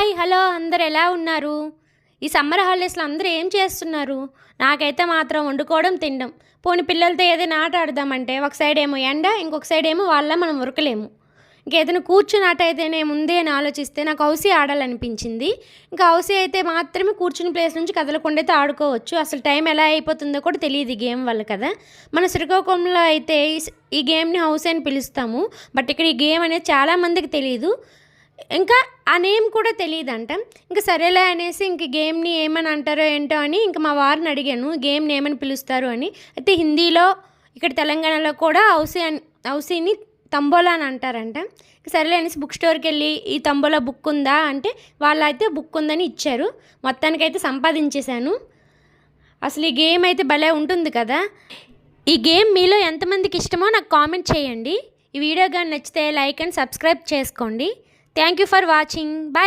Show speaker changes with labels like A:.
A: Hi hello అందరు ఎలా ఉన్నారు? ఈ సమ్మర్ హాలిడేస్లో అందరూ ఏం చేస్తున్నారు? నాకైతే మాత్రం వండుకోవడం తినడం. పోనీ పిల్లలతో ఏదైనా ఆట ఆడదామంటే ఒక సైడ్ ఏమో ఎండ, ఇంకొక సైడ్ ఏమో వాళ్ళ మనం ఉరకలేము. ఇంకేదైనా కూర్చుని ఆట అయితేనే ముందే అని ఆలోచిస్తే నాకు హౌసీ ఆడాలనిపించింది. ఇంకా హౌసీ అయితే మాత్రమే కూర్చుని ప్లేస్ నుంచి కదలకుండా అయితే ఆడుకోవచ్చు. అసలు టైం ఎలా అయిపోతుందో కూడా తెలియదు ఈ గేమ్ వల్ల కదా. మన శ్రీకాకుళంలో అయితే ఈ గేమ్ని హౌసీ అని పిలుస్తాము. బట్ ఇక్కడ ఈ గేమ్ అనేది చాలామందికి తెలియదు. ఇంకా ఆ నేమ్ కూడా తెలియదంట. ఇంక సరేలే అనేసి ఇంక గేమ్ని ఏమని అంటారో ఏంటో అని ఇంక మా వారిని అడిగాను గేమ్ని ఏమని పిలుస్తారు అని. అయితే హిందీలో ఇక్కడ తెలంగాణలో కూడా హౌసీని తంబోలా అని అంటారంట. సరేలే అనేసి బుక్ స్టోర్కి వెళ్ళి ఈ తంబోలా బుక్ ఉందా అంటే వాళ్ళైతే బుక్ ఉందని ఇచ్చారు. మొత్తానికైతే సంపాదించేశాను. అసలు ఈ గేమ్ అయితే భలే ఉంటుంది కదా. ఈ గేమ్ మీలో ఎంతమందికి ఇష్టమో నాకు కామెంట్ చేయండి. ఈ వీడియో కానీ నచ్చితే లైక్ అండ్ సబ్స్క్రైబ్ చేసుకోండి. Thank you for watching. Bye.